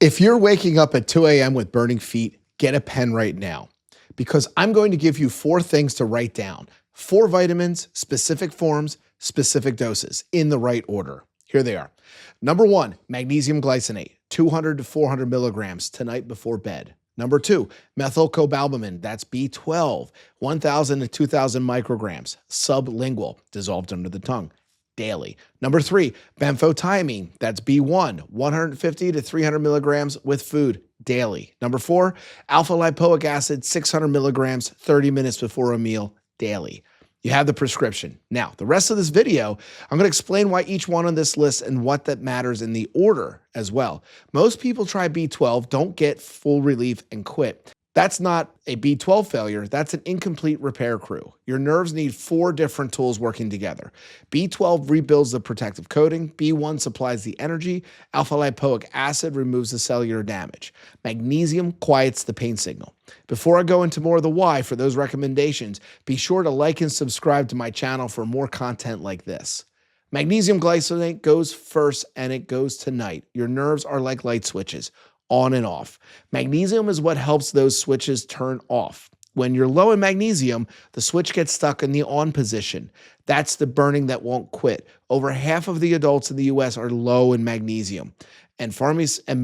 If you're waking up at 2 a.m. with burning feet, get a pen right now because I'm going to give you 4 things to write down. 4 vitamins, specific forms, specific doses in the right order. Here they are. Number 1, magnesium glycinate, 200 to 400 milligrams tonight before bed. Number 2, methylcobalamin, that's B12, 1,000 to 2,000 micrograms, sublingual, dissolved under the tongue, daily. Number 3, benfotiamine, that's B1, 150 to 300 milligrams with food, daily. Number 4, alpha lipoic acid, 600 milligrams, 30 minutes before a meal, daily. You have the prescription. Now, the rest of this video, I'm going to explain why each one on this list and what that matters in the order as well. Most people try B12, don't get full relief, and quit. That's not a B12 failure. That's an incomplete repair crew. Your nerves need 4 different tools working together. B12 rebuilds the protective coating. B1 supplies the energy. Alpha lipoic acid removes the cellular damage. Magnesium quiets the pain signal. Before I go into more of the why for those recommendations, be sure to like and subscribe to my channel for more content like this. Magnesium glycinate goes first and it goes tonight. Your nerves are like light switches, on and off. Magnesium is what helps those switches turn off. When you're low in magnesium, the switch gets stuck in the on position. That's the burning that won't quit. Over half of the adults in the US are low in magnesium, and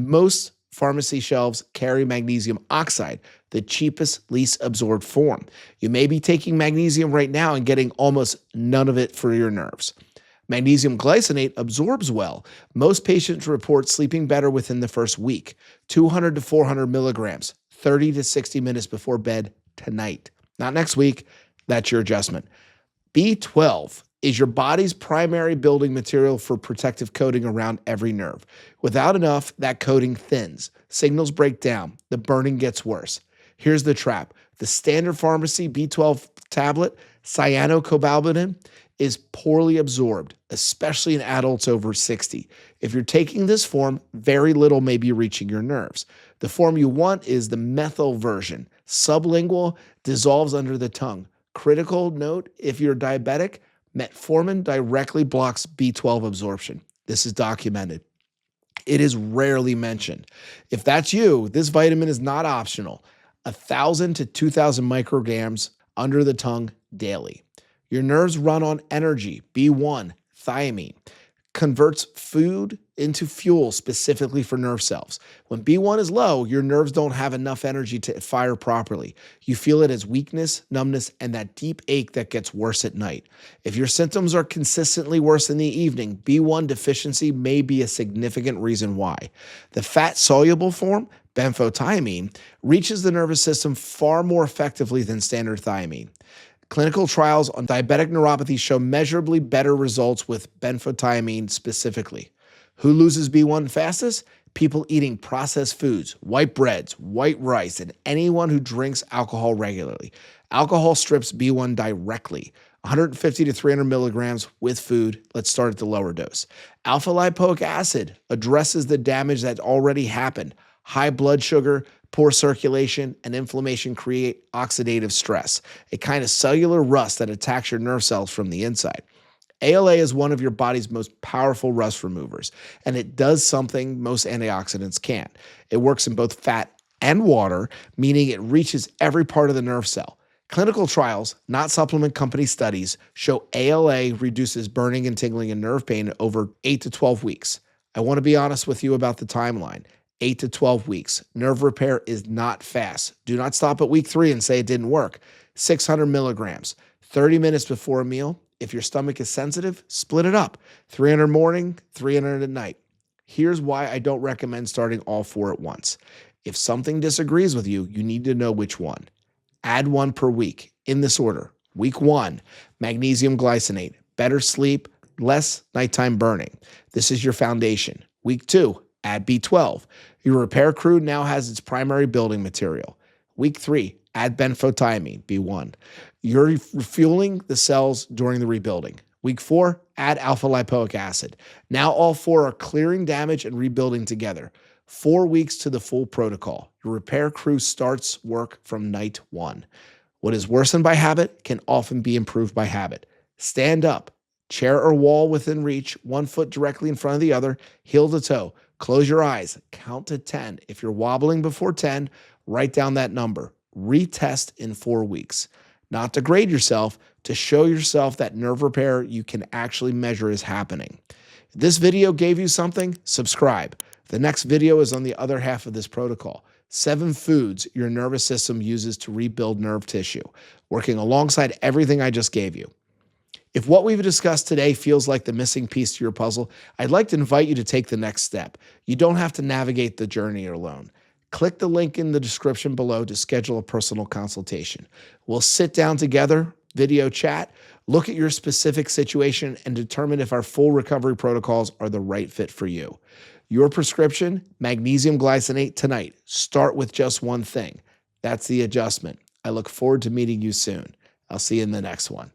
most pharmacy shelves carry magnesium oxide, the cheapest, least absorbed form. You may be taking magnesium right now and getting almost none of it for your nerves. Magnesium glycinate absorbs well. Most patients report sleeping better within the first week. 200 to 400 milligrams, 30 to 60 minutes before bed tonight. Not next week. That's your adjustment. B12 is your body's primary building material for protective coating around every nerve. Without enough, that coating thins. Signals break down. The burning gets worse. Here's the trap. The standard pharmacy B12 tablet, cyanocobalamin, is poorly absorbed, especially in adults over 60. If you're taking this form, very little may be reaching your nerves. The form you want is the methyl version. Sublingual, dissolves under the tongue. Critical note, if you're diabetic, metformin directly blocks B12 absorption. This is documented. It is rarely mentioned. If that's you, this vitamin is not optional. 1,000 to 2,000 micrograms under the tongue daily. Your nerves run on energy, B1, thiamine, converts food into fuel specifically for nerve cells. When B1 is low, your nerves don't have enough energy to fire properly. You feel it as weakness, numbness, and that deep ache that gets worse at night. If your symptoms are consistently worse in the evening, B1 deficiency may be a significant reason why. The fat-soluble form, benfotiamine, reaches the nervous system far more effectively than standard thiamine. Clinical trials on diabetic neuropathy show measurably better results with benfotiamine specifically. Who loses B1 fastest? People eating processed foods, white breads, white rice, and anyone who drinks alcohol regularly. Alcohol strips B1 directly. 150 to 300 milligrams with food. Let's start at the lower dose. Alpha lipoic acid addresses the damage that already happened. High blood sugar, poor circulation, and inflammation create oxidative stress, a kind of cellular rust that attacks your nerve cells from the inside. ALA is one of your body's most powerful rust removers, and it does something most antioxidants can't. It works in both fat and water, meaning it reaches every part of the nerve cell. Clinical trials, not supplement company studies, show ALA reduces burning and tingling and nerve pain over 8 to 12 weeks. I want to be honest with you about the timeline. 8 to 12 weeks. Nerve repair is not fast. Do not stop at week 3 and say it didn't work. 600 milligrams, 30 minutes before a meal. If your stomach is sensitive, split it up. 300 morning, 300 at night. Here's why I don't recommend starting all 4 at once. If something disagrees with you, you need to know which one. Add 1 per week in this order. Week 1, magnesium glycinate, better sleep, less nighttime burning. This is your foundation. Week 2, add B12. Your repair crew now has its primary building material. Week 3, add benfotiamine, B1. You're refueling the cells during the rebuilding. Week 4, add alpha lipoic acid. Now all 4 are clearing damage and rebuilding together. 4 weeks to the full protocol. Your repair crew starts work from night 1. What is worsened by habit can often be improved by habit. Stand up, chair or wall within reach, 1 foot directly in front of the other, heel to toe. Close your eyes, count to 10. If you're wobbling before 10, write down that number. Retest in 4 weeks. Not to grade yourself, to show yourself that nerve repair you can actually measure is happening. If this video gave you something, subscribe. The next video is on the other half of this protocol. 7 foods your nervous system uses to rebuild nerve tissue, working alongside everything I just gave you. If what we've discussed today feels like the missing piece to your puzzle, I'd like to invite you to take the next step. You don't have to navigate the journey alone. Click the link in the description below to schedule a personal consultation. We'll sit down together, video chat, look at your specific situation, and determine if our full recovery protocols are the right fit for you. Your prescription, magnesium glycinate tonight. Start with just one thing. That's the adjustment. I look forward to meeting you soon. I'll see you in the next one.